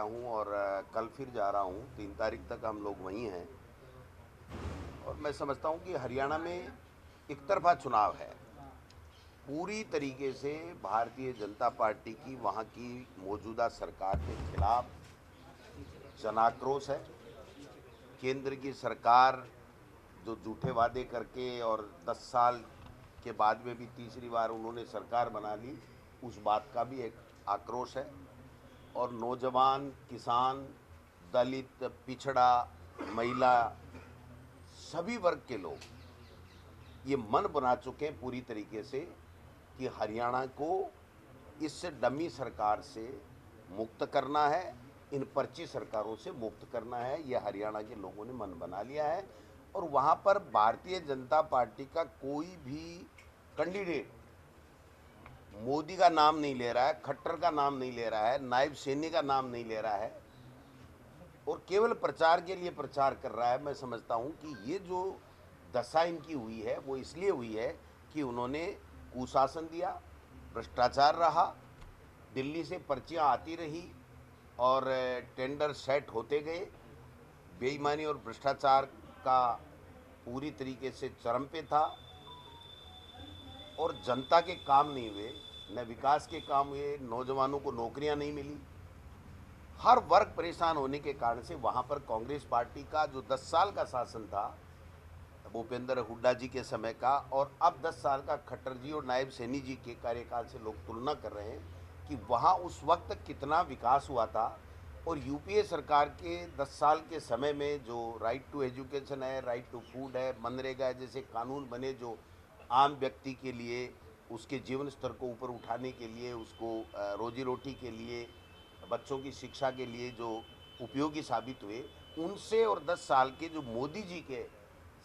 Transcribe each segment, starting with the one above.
हूं और कल फिर जा रहा हूं। 3 तारीख तक हम लोग वहीं हैं और मैं समझता हूं कि हरियाणा में एक तरफा चुनाव है। पूरी तरीके से भारतीय जनता पार्टी की वहां की मौजूदा सरकार के खिलाफ जनाक्रोश है। केंद्र की सरकार जो झूठे वादे करके और 10 साल के बाद में भी तीसरी बार उन्होंने सरकार बना ली, उस बात का भी एक आक्रोश है। और नौजवान, किसान, दलित, पिछड़ा, महिला, सभी वर्ग के लोग ये मन बना चुके हैं पूरी तरीके से कि हरियाणा को इस डमी सरकार से मुक्त करना है, इन पर्ची सरकारों से मुक्त करना है। ये हरियाणा के लोगों ने मन बना लिया है और वहाँ पर भारतीय जनता पार्टी का कोई भी कैंडिडेट मोदी का नाम नहीं ले रहा है, खट्टर का नाम नहीं ले रहा है, नायब सैनी का नाम नहीं ले रहा है और केवल प्रचार के लिए प्रचार कर रहा है। मैं समझता हूं कि ये जो दशा इनकी हुई है वो इसलिए हुई है कि उन्होंने कुशासन दिया, भ्रष्टाचार रहा, दिल्ली से पर्चियां आती रही और टेंडर सेट होते गए, बेईमानी और भ्रष्टाचार का पूरी तरीके से चरम पे था और जनता के काम नहीं हुए, न विकास के काम हुए, नौजवानों को नौकरियां नहीं मिली। हर वर्ग परेशान होने के कारण से वहाँ पर कांग्रेस पार्टी का जो 10 साल का शासन था भूपेंद्र हुड्डा जी के समय का और अब 10 साल का खट्टर जी और नायब सैनी जी के कार्यकाल से लोग तुलना कर रहे हैं कि वहाँ उस वक्त कितना विकास हुआ था। और यूपीए सरकार के 10 साल के समय में जो राइट टू एजुकेशन है, राइट टू फूड है, मनरेगा जैसे कानून बने जो आम व्यक्ति के लिए उसके जीवन स्तर को ऊपर उठाने के लिए, उसको रोजी रोटी के लिए, बच्चों की शिक्षा के लिए जो उपयोगी साबित हुए, उनसे और 10 साल के जो मोदी जी के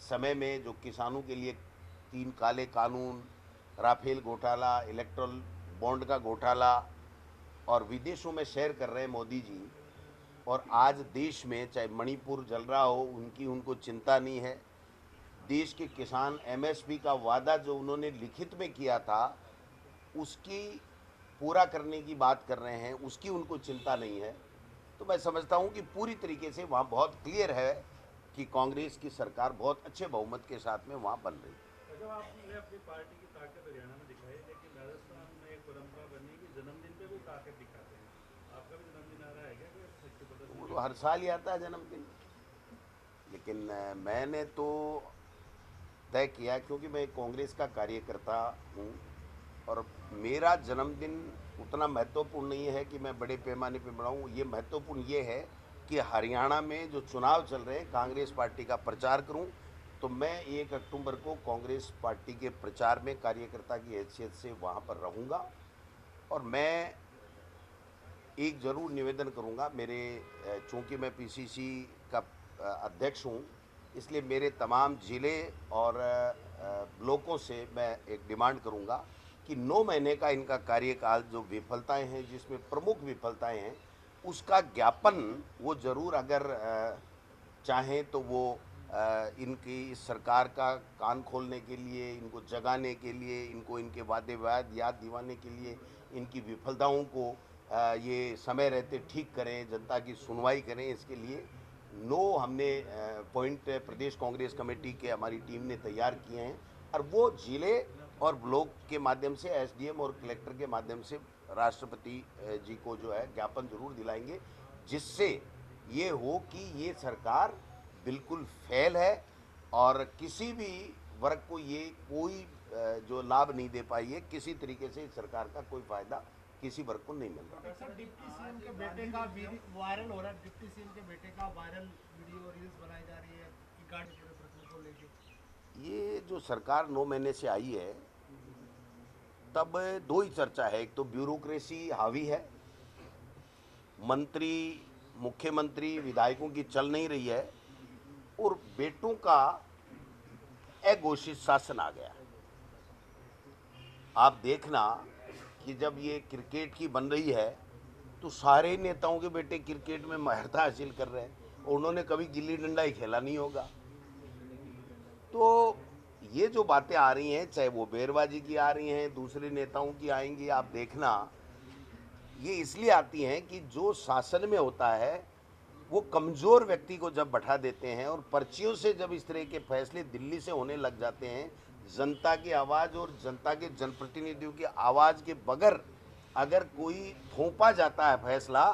समय में जो किसानों के लिए 3 काले कानून, राफेल घोटाला, इलेक्ट्रल बॉन्ड का घोटाला और विदेशों में शेयर कर रहे हैं मोदी जी। और आज देश में चाहे मणिपुर जल रहा हो, उनको चिंता नहीं है। देश के किसान एमएसपी का वादा जो उन्होंने लिखित में किया था उसकी पूरा करने की बात कर रहे हैं, उसकी उनको चिंता नहीं है। तो मैं समझता हूं कि पूरी तरीके से वहाँ बहुत क्लियर है कि कांग्रेस की सरकार बहुत अच्छे बहुमत के साथ में वहाँ बन रही है। जब आपने अपनी पार्टी की ताकत हरियाणा में दिखाई, लेकिन राजस्थान में एक परंपरा बनी कि जन्मदिन पे भी ताकत दिखाते हैं। आपका भी जन्मदिन आ रहा है क्या? शक्ति प्रदर्शन वो तो हर साल ही आता है जन्मदिन, लेकिन मैंने तो तय किया क्योंकि मैं कांग्रेस का कार्यकर्ता हूँ और मेरा जन्मदिन उतना महत्वपूर्ण नहीं है कि मैं बड़े पैमाने पर मनाऊँ। ये महत्वपूर्ण ये है कि हरियाणा में जो चुनाव चल रहे हैं कांग्रेस पार्टी का प्रचार करूं। तो मैं 1 अक्टूबर को कांग्रेस पार्टी के प्रचार में कार्यकर्ता की हैसियत से वहां पर रहूंगा और मैं एक ज़रूर निवेदन करूंगा। मेरे चूँकि मैं पीसीसी का अध्यक्ष हूं, इसलिए मेरे तमाम ज़िले और ब्लॉकों से मैं एक डिमांड करूंगा कि 9 महीने का इनका कार्यकाल जो विफलताएं हैं, जिसमें प्रमुख विफलताएं हैं, उसका ज्ञापन वो ज़रूर अगर चाहें तो वो इनकी इस सरकार का कान खोलने के लिए, इनको जगाने के लिए, इनको इनके वादे वाद याद दिलाने के लिए, इनकी विफलताओं को ये समय रहते ठीक करें, जनता की सुनवाई करें। इसके लिए 9 हमने पॉइंट प्रदेश कांग्रेस कमेटी के हमारी टीम ने तैयार किए हैं और वो जिले और ब्लॉक के माध्यम से एसडीएम और कलेक्टर के माध्यम से राष्ट्रपति जी को जो है ज्ञापन जरूर दिलाएंगे, जिससे ये हो कि ये सरकार बिल्कुल फेल है और किसी भी वर्ग को ये कोई जो लाभ नहीं दे पाई है। किसी तरीके से इस सरकार का कोई फायदा किसी वर्ग को नहीं मिल रहा। सर, डिप्टी सीएम के बेटे का वायरल हो रहा है, डिप्टी सीएम के बेटे का वायरल वीडियो रील्स बनाई जा रही है गाड़ी के प्रश्न को लेके। ये जो सरकार 9 महीने से आई है तब 2 ही चर्चा है। एक तो ब्यूरोक्रेसी हावी है, मंत्री, मुख्यमंत्री, विधायकों की चल नहीं रही है और बेटों का अघोषित शासन आ गया। आप देखना कि जब ये क्रिकेट की बन रही है तो सारे नेताओं के बेटे क्रिकेट में महरता हासिल कर रहे हैं और उन्होंने कभी गिल्ली डंडा ही खेला नहीं होगा। तो ये जो बातें आ रही हैं, चाहे वो बेरबाजी की आ रही हैं, दूसरे नेताओं की आएंगी, आप देखना ये इसलिए आती हैं कि जो शासन में होता है वो कमज़ोर व्यक्ति को जब बैठा देते हैं और पर्चियों से जब इस तरह के फैसले दिल्ली से होने लग जाते हैं, जनता की आवाज़ और जनता के जनप्रतिनिधियों की आवाज़ के बगैर अगर कोई थोपा जाता है फैसला,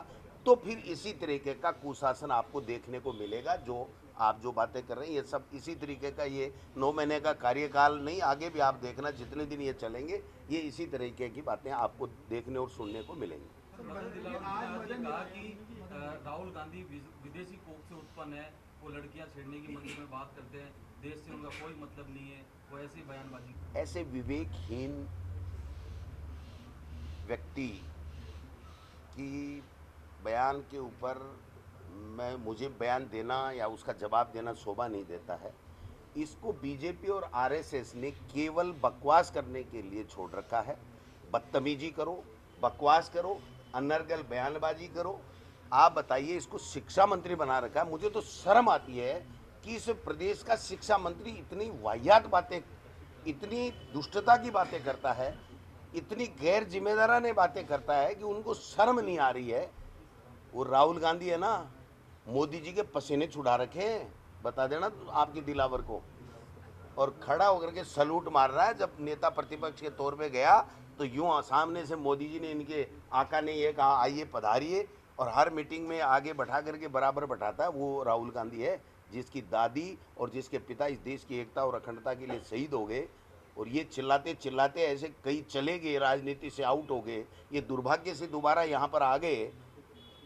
तो फिर इसी तरीके का कुशासन आपको देखने को मिलेगा। जो आप जो बातें कर रहे हैं ये सब इसी तरीके का, ये 9 महीने का कार्यकाल नहीं, आगे भी आप देखना जितने दिन ये चलेंगे ये इसी तरीके की बातें आपको देखने और सुनने को मिलेंगी। मदन दिलावर ने आज ये कहा कि राहुल गांधी विदेशी कोख से उत्पन्न है, वो लड़कियां छेड़ने की मंदिर में बात करते हैं, देश से उनका कोई मतलब नहीं है, वो ऐसी बयानबाजी। ऐसे विवेकहीन व्यक्ति की बयान के ऊपर मुझे बयान देना या उसका जवाब देना शोभा नहीं देता है। इसको बीजेपी और आरएसएस ने केवल बकवास करने के लिए छोड़ रखा है। बदतमीजी करो, बकवास करो, अनर्गल बयानबाजी करो। आप बताइए, इसको शिक्षा मंत्री बना रखा है। मुझे तो शर्म आती है कि इस प्रदेश का शिक्षा मंत्री इतनी वाहियात बातें, इतनी दुष्टता की बातें करता है, इतनी गैर जिम्मेदाराना बातें करता है कि उनको शर्म नहीं आ रही है। वो राहुल गांधी है ना, मोदी जी के पसीने छुड़ा रखे हैं, बता देना तो आपके दिलावर को। और खड़ा होकर के सलूट मार रहा है। जब नेता प्रतिपक्ष के तौर पे गया तो यूँ सामने से मोदी जी ने, इनके आका ने ये कहा आइए पधारिए, और हर मीटिंग में आगे बैठा करके बराबर बैठाता है। वो राहुल गांधी है जिसकी दादी और जिसके पिता इस देश की एकता और अखंडता के लिए शहीद हो गए, और ये चिल्लाते चिल्लाते ऐसे कई चले गए, राजनीति से आउट हो गए, ये दुर्भाग्य से दोबारा यहाँ पर आ गए।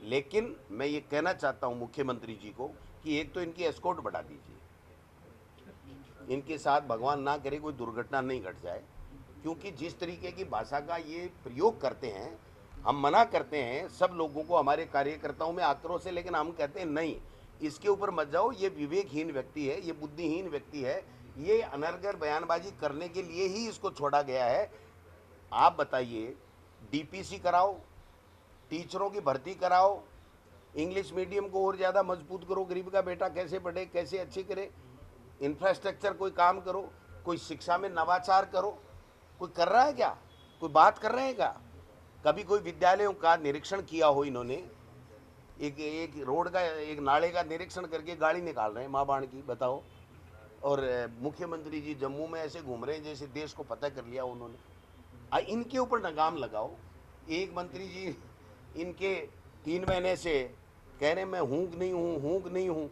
लेकिन मैं ये कहना चाहता हूँ मुख्यमंत्री जी को कि एक तो इनकी एस्कॉर्ट बढ़ा दीजिए, इनके साथ भगवान ना करे कोई दुर्घटना नहीं घट जाए, क्योंकि जिस तरीके की भाषा का ये प्रयोग करते हैं, हम मना करते हैं सब लोगों को, हमारे कार्यकर्ताओं में आक्रोश है, लेकिन हम कहते हैं नहीं, इसके ऊपर मत जाओ। ये विवेकहीन व्यक्ति है, ये बुद्धिहीन व्यक्ति है, ये अनर्गल बयानबाजी करने के लिए ही इसको छोड़ा गया है। आप बताइए, डीपीसी कराओ, टीचरों की भर्ती कराओ, इंग्लिश मीडियम को और ज़्यादा मजबूत करो, गरीब का बेटा कैसे पढ़े, कैसे अच्छी करे, इंफ्रास्ट्रक्चर कोई काम करो, कोई शिक्षा में नवाचार करो। कोई कर रहा है क्या? कोई बात कर रहे हैं क्या? कभी कोई विद्यालयों का निरीक्षण किया हो इन्होंने? एक रोड का, एक नाले का निरीक्षण करके गाड़ी निकाल रहे हैं माँ बाण की, बताओ। और मुख्यमंत्री जी जम्मू में ऐसे घूम रहे हैं जैसे देश को पता कर लिया उन्होंने। इनके ऊपर लगाम लगाओ। एक मंत्री जी इनके 3 महीने से कह रहे मैं हूँ कि नहीं हूँ, हूँ कि नहीं हूँ।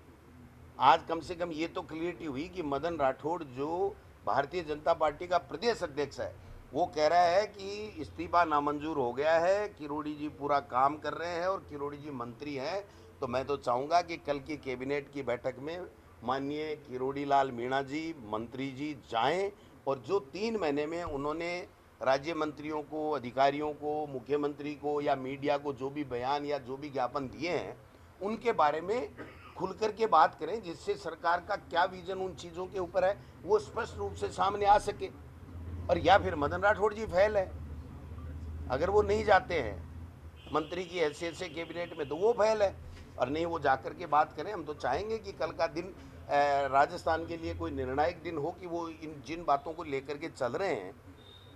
आज कम से कम ये तो क्लियरिटी हुई कि मदन राठौड़ जो भारतीय जनता पार्टी का प्रदेश अध्यक्ष है, वो कह रहा है कि इस्तीफा नामंजूर हो गया है, किरोड़ी जी पूरा काम कर रहे हैं और किरोड़ी जी मंत्री हैं। तो मैं तो चाहूँगा कि कल की कैबिनेट की बैठक में माननीय किरोड़ी लाल मीणा जी, मंत्री जी जाएं, और जो 3 महीने में उन्होंने राज्य मंत्रियों को, अधिकारियों को, मुख्यमंत्री को या मीडिया को जो भी बयान या जो भी ज्ञापन दिए हैं, उनके बारे में खुल कर के बात करें, जिससे सरकार का क्या विजन उन चीज़ों के ऊपर है वो स्पष्ट रूप से सामने आ सके। और या फिर मदन राठौड़ जी फेल है, अगर वो नहीं जाते हैं मंत्री की हैसियत से कैबिनेट में तो वो फेल है, और नहीं वो जाकर के बात करें। हम तो चाहेंगे कि कल का दिन राजस्थान के लिए कोई निर्णायक दिन हो, कि वो इन जिन बातों को लेकर के चल रहे हैं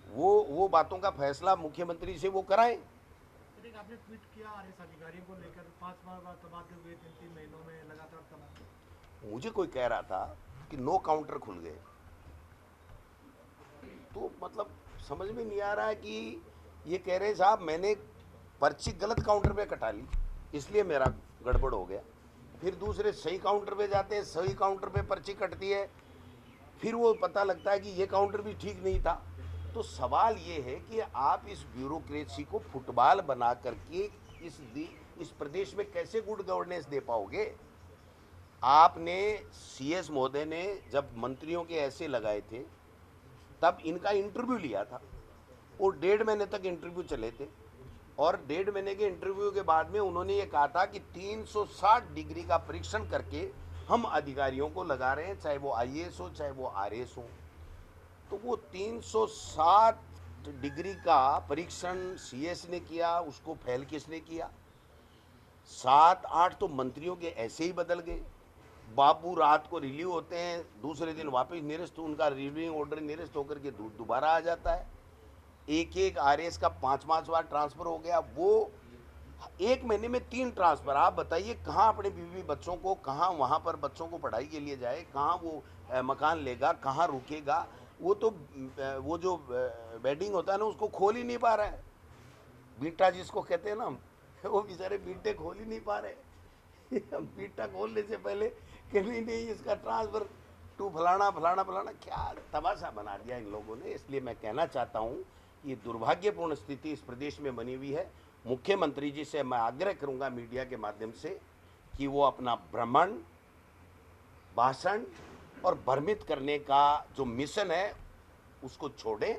वो बातों का फैसला मुख्यमंत्री से वो कराएं। आपने ट्वीट किया आरएस अधिकारियों को लेकर 5 बार तबादले हुए 3 महीनों में लगातार तबादले। मुझे कोई कह रहा था कि 9 काउंटर खुल गए, तो मतलब समझ में नहीं आ रहा है कि ये कह रहे साहब मैंने पर्ची गलत काउंटर पे कटा ली इसलिए मेरा गड़बड़ हो गया। फिर दूसरे सही काउंटर पे जाते हैं, सही काउंटर पे पर्ची कटती है, फिर वो पता लगता है कि ये काउंटर भी ठीक नहीं था। तो सवाल ये है कि आप इस ब्यूरोक्रेसी को फुटबॉल बना करके इस प्रदेश में कैसे गुड गवर्नेंस दे पाओगे? आपने सीएस महोदय ने जब मंत्रियों के ऐसे लगाए थे तब इनका इंटरव्यू लिया था, और 1.5 महीने तक इंटरव्यू चले थे, और 1.5 महीने के इंटरव्यू के बाद में उन्होंने ये कहा था कि 360 डिग्री का परीक्षण करके हम अधिकारियों को लगा रहे हैं, चाहे वो आईएएस हो चाहे वो आरएएस हो। तो वो 360 डिग्री का परीक्षण सीएस ने किया, उसको फेल किसने किया? 7-8 तो मंत्रियों के ऐसे ही बदल गए। बाबू रात को रिलीव होते हैं, दूसरे दिन वापस निरस्त, उनका रिलीविंग ऑर्डर निरस्त होकर के दोबारा आ जाता है। एक आरएस का 5-5 बार ट्रांसफर हो गया, वो 1 महीने में 3 ट्रांसफर। आप बताइए कहाँ अपने बीवी बच्चों को, कहाँ वहाँ पर बच्चों को पढ़ाई के लिए जाए, कहाँ वो मकान लेगा, कहाँ रुकेगा। वो तो वो जो वेडिंग होता है ना, उसको खोल ही नहीं पा रहा है। बीटा जिसको कहते हैं ना हम, वो बेचारे बीटे खोल ही नहीं पा रहे। हम बीटा खोलने से पहले कि नहीं इसका ट्रांसफर टू फलाना फलाना फलाना, क्या तमाशा बना दिया इन लोगों ने। इसलिए मैं कहना चाहता हूँ कि ये दुर्भाग्यपूर्ण स्थिति इस प्रदेश में बनी हुई है। मुख्यमंत्री जी से मैं आग्रह करूँगा मीडिया के माध्यम से कि वो अपना भ्रमण, भाषण और भ्रमित करने का जो मिशन है उसको छोड़ें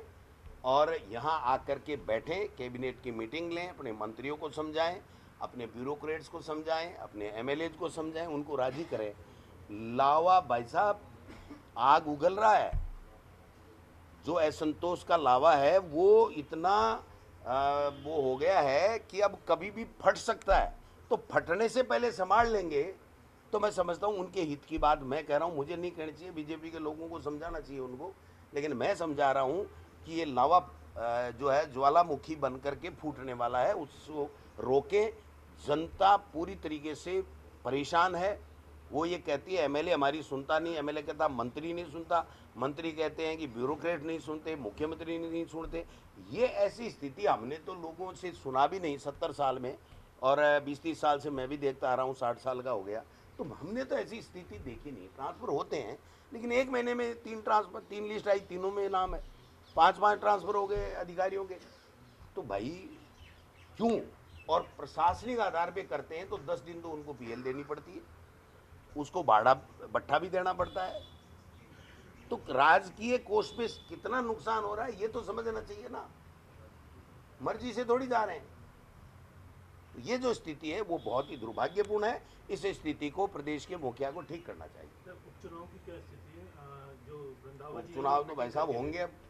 और यहाँ आकर के बैठें, कैबिनेट की मीटिंग लें, अपने मंत्रियों को समझाएं, अपने ब्यूरोक्रेट्स को समझाएं, अपने एमएलएज को समझाएं, उनको राजी करें। लावा भाई साहब आग उगल रहा है, जो असंतोष का लावा है वो इतना वो हो गया है कि अब कभी भी फट सकता है। तो फटने से पहले संभाल लेंगे तो मैं समझता हूँ उनके हित की बात मैं कह रहा हूँ। मुझे नहीं कहनी चाहिए, बीजेपी के लोगों को समझाना चाहिए उनको, लेकिन मैं समझा रहा हूँ कि ये लावा जो है ज्वालामुखी बन करके फूटने वाला है, उसको रोकें। जनता पूरी तरीके से परेशान है। वो ये कहती है एमएलए हमारी सुनता नहीं, एमएलए कहता मंत्री नहीं सुनता, मंत्री कहते हैं कि ब्यूरोक्रेट नहीं सुनते, मुख्यमंत्री नहीं सुनते। ये ऐसी स्थिति हमने तो लोगों से सुना भी नहीं 70 साल में, और 20-30 साल से मैं भी देखता आ रहा हूँ, 60 साल का हो गया, तो हमने तो ऐसी स्थिति देखी नहीं। ट्रांसफ़र होते हैं लेकिन 1 महीने में 3 ट्रांसफ़र, 3 लिस्ट आई, तीनों में नाम है, 5-5 ट्रांसफ़र हो गए अधिकारियों के। तो भाई क्यों? और प्रशासनिक आधार पे करते हैं तो 10 दिन तो उनको पीएल देनी पड़ती है, उसको भाड़ा भट्ठा भी देना पड़ता है। तो राजकीय कोष पे कितना नुकसान हो रहा है ये तो समझना चाहिए ना, मर्जी से थोड़ी जा रहे हैं। तो ये जो स्थिति है वो बहुत ही दुर्भाग्यपूर्ण है। इस स्थिति को प्रदेश के मुखिया को ठीक करना चाहिए। उपचुनाव की क्या स्थिति है? जो रंधावा जी उपचुनाव तो भाई साहब होंगे अब।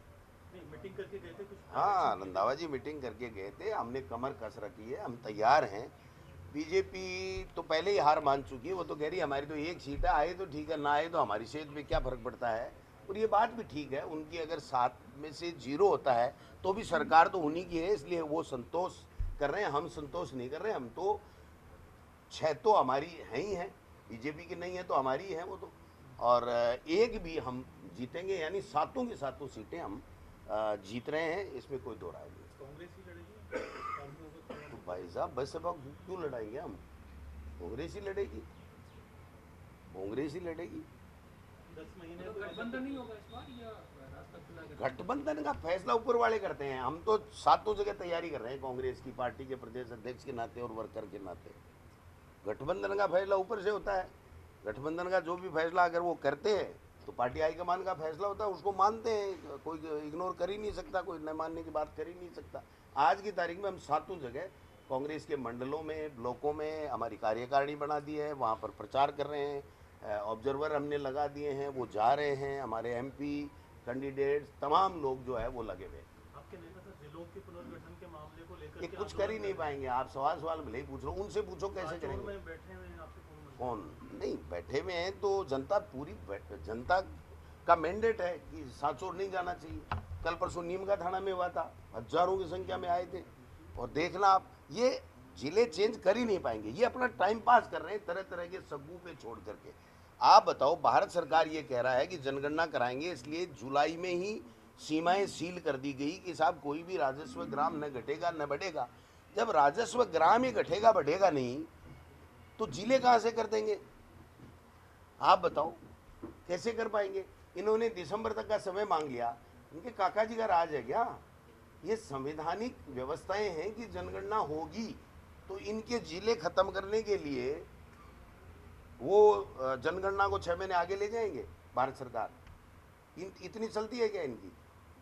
मीटिंग करके गए थे कुछ? हाँ, रंधावा जी मीटिंग करके गए थे, हमने कमर कस रखी है, हम तैयार हैं। बीजेपी तो पहले ही हार मान चुकी है, वो तो कह रही है हमारी तो 1 सीट है, आए तो ठीक है, ना आए तो हमारी सेहत पे क्या फ़र्क पड़ता है। और ये बात भी ठीक है, उनकी अगर 7 में से 0 होता है तो भी सरकार तो उन्हीं की है, इसलिए वो संतोष कर रहे हैं, हम संतोष नहीं कर रहे। हम तो 6 तो हमारी हैं ही हैं, बीजेपी की नहीं है तो हमारी है वो तो, और 1 भी हम जीतेंगे, यानी 7 की 7 सीटें हम जीत रहे हैं, इसमें कोई दो राय नहीं। कांग्रेस ही लड़ेगी तो भाई साहब बस अब क्यों लड़ाएंगे हम? कांग्रेस ही लड़ेगी, कांग्रेस ही लड़ेगी। 10 महीने तो गठबंधन नहीं होगा इस बार या रास्ता खुला है? गठबंधन का फैसला ऊपर वाले करते हैं, हम तो 7 जगह तैयारी कर रहे हैं कांग्रेस की पार्टी के प्रदेश अध्यक्ष के नाते और वर्कर के नाते। गठबंधन का फैसला ऊपर से होता है। गठबंधन का जो भी फैसला अगर वो करते हैं तो पार्टी हाईकमान का फैसला होता है, उसको मानते हैं, कोई इग्नोर कर ही नहीं सकता, कोई न मानने की बात कर ही नहीं सकता। आज की तारीख में हम 7 जगह कांग्रेस के मंडलों में, ब्लॉकों में हमारी कार्यकारिणी बना दी है, वहाँ पर प्रचार कर रहे हैं, ऑब्जर्वर हमने लगा दिए हैं, वो जा रहे हैं, हमारे एमपी कैंडिडेट्स तमाम लोग जो है वो लगे हुए। आपके नेता सर जिलों के पुनर्गठन के मामले को लेकर ये कुछ कर ही नहीं पाएंगे। आप सवाल भले ही पूछ रहे हो, उनसे पूछो कैसे करेंगे। में बैठे हुए हैं, आपसे कौन नहीं बैठे हुए हैं? तो जनता पूरी जनता का मैंडेट है कि सांचौर नहीं जाना चाहिए। कल परसों नीमका थाना में हुआ था, हजारों की संख्या में आए थे, और देखना आप ये जिले चेंज कर ही नहीं पाएंगे। ये अपना टाइम पास कर रहे हैं तरह तरह के सग्गू पे छोड़ करके। आप बताओ, भारत सरकार ये कह रहा है कि जनगणना कराएंगे, इसलिए जुलाई में ही सीमाएं सील कर दी गई कि साहब कोई भी राजस्व ग्राम न घटेगा न बढ़ेगा। जब राजस्व ग्राम ही घटेगा बढ़ेगा नहीं तो जिले कहाँ से कर देंगे? आप बताओ कैसे कर पाएंगे? इन्होंने दिसंबर तक का समय मांग लिया, इनके काका जी का राज है क्या? ये संवैधानिक व्यवस्थाएं हैं कि जनगणना होगी, तो इनके जिले खत्म करने के लिए वो जनगणना को 6 महीने आगे ले जाएंगे भारत सरकार। इतनी चलती है क्या इनकी?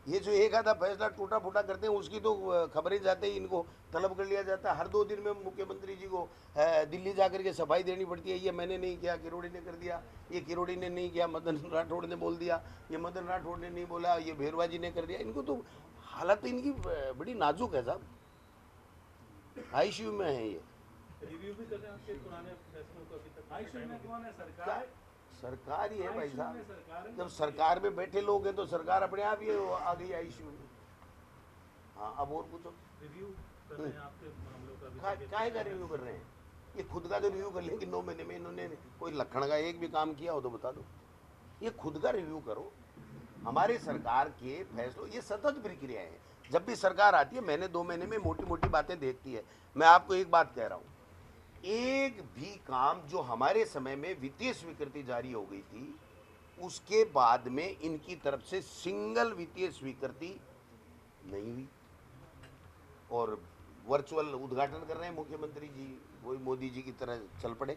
ये जो एक आधा फैसला टूटा फूटा करते हैं उसकी तो खबरें जाते ही इनको तलब कर लिया जाता है। हर 2 दिन में मुख्यमंत्री जी को दिल्ली जाकर के सफाई देनी पड़ती है। ये मैंने नहीं किया, किरोड़ी ने कर दिया, ये किरोड़ी ने नहीं किया, मदन राठौड़ ने बोल दिया, ये मदन राठौड़ ने नहीं बोला, ये भेरवा जी ने कर दिया। इनको तो हालत इनकी बड़ी नाजुक है साहब, आईसीयू में है ये। रिव्यू भी कर रहे हैं आपके पुराने फैसलों को अभी तक? आईसीयू में कौन है? क्या सरकार सरकार ही है भाई आईसीयू में साहब। सरकार है। जब सरकार में बैठे लोग हैं तो सरकार अपने आप ही आ गई आईसीयू में। हाँ, अब और पूछो। रिव्यू कर रहे हैं आपके मामलों का अभी तक के? काहे का रिव्यू कर रहे हैं? ये खुद का तो रिव्यू कर लें कि 9 महीने में इन्होंने कोई लखन का एक भी काम किया हो तो बता दो। ये खुद का रिव्यू करो। हमारी सरकार के फैसलों, ये सतत प्रक्रिया है। जब भी सरकार आती है महीने 2 महीने में मोटी मोटी बातें देखती है। मैं आपको एक बात कह रहा हूँ, एक भी काम जो हमारे समय में वित्तीय स्वीकृति जारी हो गई थी उसके बाद में इनकी तरफ से सिंगल वित्तीय स्वीकृति नहीं हुई। और वर्चुअल उद्घाटन कर रहे हैं मुख्यमंत्री जी, वही मोदी जी की तरह चल पड़े।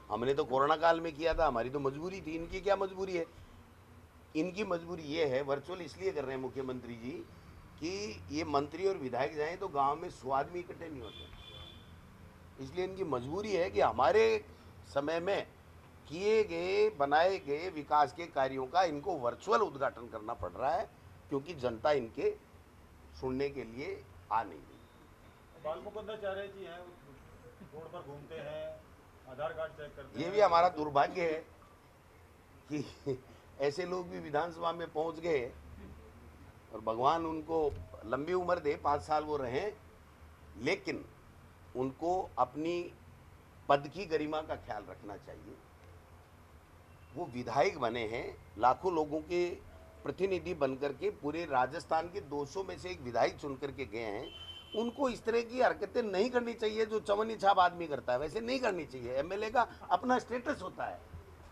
हमने तो कोरोना काल में किया था, हमारी तो मजबूरी थी। इनकी क्या मजबूरी है? इनकी मजबूरी ये है, वर्चुअल इसलिए कर रहे हैं मुख्यमंत्री जी कि ये मंत्री और विधायक जाएं तो गांव में 100 आदमी इकट्ठे नहीं होते। इसलिए इनकी मजबूरी है कि हमारे समय में किए गए बनाए गए विकास के कार्यों का इनको वर्चुअल उद्घाटन करना पड़ रहा है, क्योंकि जनता इनके सुनने के लिए आ नहीं रही। बाल मुकुंदाचार्य जी हैं, रोड पर घूमते हैं, आधार कार्ड चेक करते ये हैं। भी हमारा दुर्भाग्य है कि ऐसे लोग भी विधानसभा में पहुंच गए और भगवान उनको लंबी उम्र दे, 5 साल वो रहें, लेकिन उनको अपनी पद की गरिमा का ख्याल रखना चाहिए। वो विधायक बने हैं, लाखों लोगों के प्रतिनिधि बनकर के पूरे राजस्थान के 200 में से एक विधायक चुन करके गए हैं। उनको इस तरह की हरकतें नहीं करनी चाहिए जो चवन्नी छाप आदमी करता है, वैसे नहीं करनी चाहिए। एमएलए का अपना स्टेटस होता है,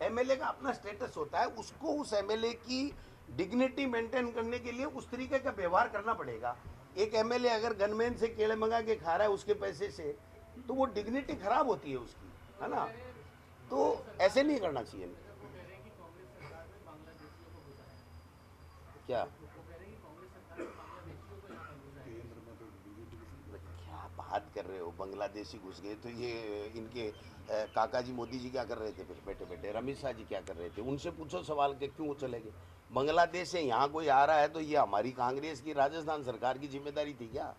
एमएलए का अपना स्टेटस होता है, उसको उस एमएलए की डिग्निटी मेंटेन करने के लिए उस तरीके का व्यवहार करना पड़ेगा। एक एमएलए अगर गनमैन से केले मंगा के खा रहा है उसके पैसे से, तो वो डिग्निटी खराब होती है उसकी, है ना? तो ऐसे नहीं करना चाहिए। क्या क्या बात कर रहे हो? बांग्लादेशी घुस गए तो ये इनके काका जी मोदी जी क्या कर रहे थे? फिर बैठे बैठे अमित शाह जी क्या कर रहे थे? उनसे पूछो सवाल के क्यों चले गए। बांग्लादेश से यहाँ कोई आ रहा है तो ये हमारी कांग्रेस की राजस्थान सरकार की जिम्मेदारी थी क्या?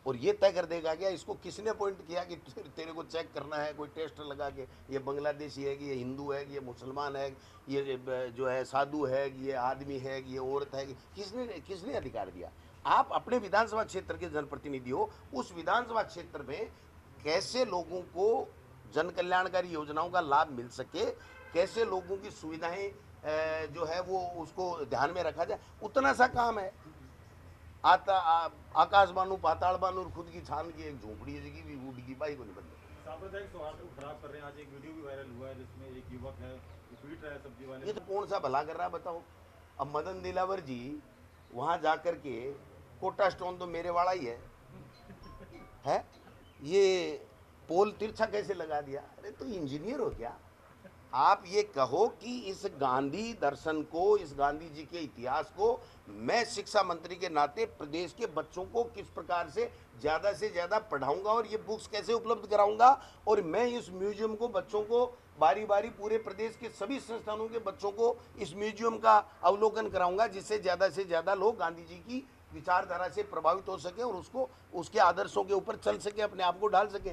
और ये तय कर देगा क्या? इसको किसने पॉइंट किया कि तेरे को चेक करना है, कोई टेस्ट लगा के ये बांग्लादेशी है कि ये हिंदू है कि ये मुसलमान है, ये जो है साधु है कि ये आदमी है कि ये औरत है? किसने अधिकार दिया? आप अपने विधानसभा क्षेत्र के जनप्रतिनिधि हो, उस विधानसभा क्षेत्र में कैसे लोगों को जन कल्याणकारी योजनाओं का लाभ मिल सके, कैसे लोगों की सुविधाएं जो है वो उसको ध्यान में रखा जाए, उतना सा काम है। आकाश बानू पाताल बानू और खुद की छान की एक झोपड़ी जगी भी उड़गी बाई को नहीं बदले। सांप्रदायिक सौहार्द को खराब कर रहे हैं। आज एक वीडियो भी वायरल हुआ है जिसमें एक युवक है, वो पीट रहा है सब्जी वाले ये तो कौन सा भला कर रहा है बताओ? अब मदन दिलावर जी वहां जाकर के, कोटा स्टोन तो मेरे वाला ही है? ये पोल तिरछा कैसे लगा दिया? अरे तो इंजीनियर हो क्या आप? ये कहो कि इस गांधी दर्शन को, इस गांधी जी के इतिहास को मैं शिक्षा मंत्री के नाते प्रदेश के बच्चों को किस प्रकार से ज़्यादा पढ़ाऊंगा और ये बुक्स कैसे उपलब्ध कराऊंगा, और मैं इस म्यूजियम को बच्चों को बारी बारी पूरे प्रदेश के सभी संस्थानों के बच्चों को इस म्यूजियम का अवलोकन कराऊंगा, जिससे ज़्यादा लोग गांधी जी की विचारधारा से प्रभावित हो सके और उसको, उसके आदर्शों के ऊपर चल सके, अपने आप को डाल सके।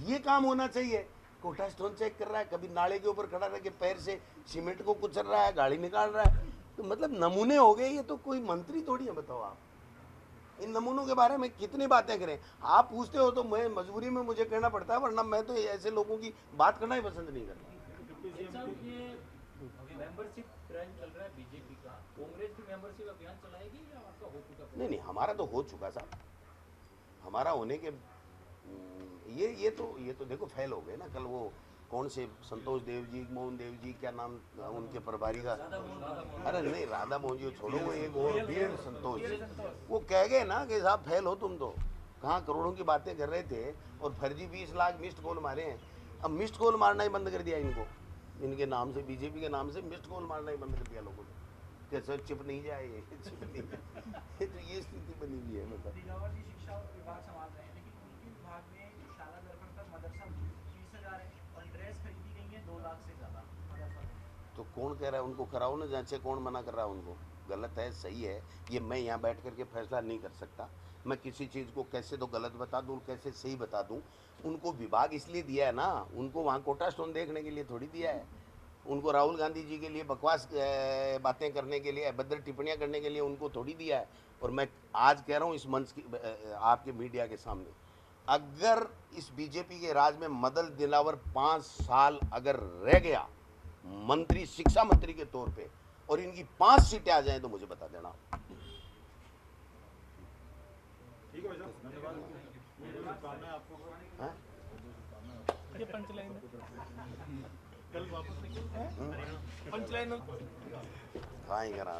ये काम होना चाहिए। कोटा स्टोन चेक कर रहा है, कभी नाले के ऊपर खड़ा रह के पैर से सीमेंट को कुचल रहा है, गाड़ी निकाल रहा है, तो मतलब नमूने हो गए। ये तो कोई मंत्री थोड़ी है, बताओ आप। इन नमूनों के बारे में कितनी बातें करें? आप पूछते हो तो मैं मजबूरी में मुझे कहना पड़ता है, वरना मैं तो ऐसे लोगों की बात करना ही पसंद नहीं करता। मेंबरशिप ड्राइव चल रहा है बीजेपी का, कांग्रेस भी मेंबरशिप अभियान चलाएगी या आपका हो चुका? नहीं, हमारा तो हो चुका साहब। हमारा होने के ये तो देखो फेल हो गए ना। कल वो कौन से संतोष देव जी, मोहन देव जी, क्या नाम उनके प्रभारी का? अरे नहीं, राधा मोहन जी छोड़ो, वो एक और वीर संतोष, वो कह गए ना कि साहब फेल हो तुम तो। कहाँ करोड़ों की बातें कर रहे थे और फर्जी 20 लाख मिस्ड कॉल मारे हैं। अब मिस्ड कॉल मारना ही बंद कर दिया इनको, इनके नाम से, बीजेपी के नाम से मिस्ड कॉल मारना ही बंद कर दिया लोगों ने। कैसे चिप नहीं जाए, चिप नहीं जाए। तो ये स्थिति बनी हुई है। मतलब दिलावर जी शिक्षा विभाग संभाल रहे हैं, लेकिन उनके विभाग में जो शाला दर्पण पर मदरसा 20,000 है और ड्रेस खरीदी गई है 2 लाख से ज़्यादा मदरसा में। तो कौन कह रहा है उनको कराओ ना जांचे? कौन मना कर रहा है उनको? गलत है सही है, ये मैं यहाँ बैठ करके फैसला नहीं कर सकता। मैं किसी चीज़ को कैसे तो गलत बता दूँ, कैसे सही बता दूँ। उनको विभाग इसलिए दिया है ना, उनको वहाँ कोटा स्टोन देखने के लिए थोड़ी दिया है। उनको राहुल गांधी जी के लिए बकवास बातें करने के लिए, अभद्र टिप्पणियां करने के लिए उनको थोड़ी दिया है। और मैं आज कह रहा हूं इस मंच की आपके मीडिया के सामने, अगर इस बीजेपी के राज में मदन दिलावर 5 साल अगर रह गया मंत्री, शिक्षा मंत्री के तौर पे, और इनकी 5 सीटें आ जाएं तो मुझे बता देना। ठीक है भाई साहब, धन्यवाद। शुभकामनाएं आपको। हाँ? ये पंचलाइन कल वापस निकल पंचलाइन हाँ ही करा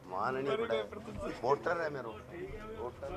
माननीय पड़े वोटर है मेरो वोटर।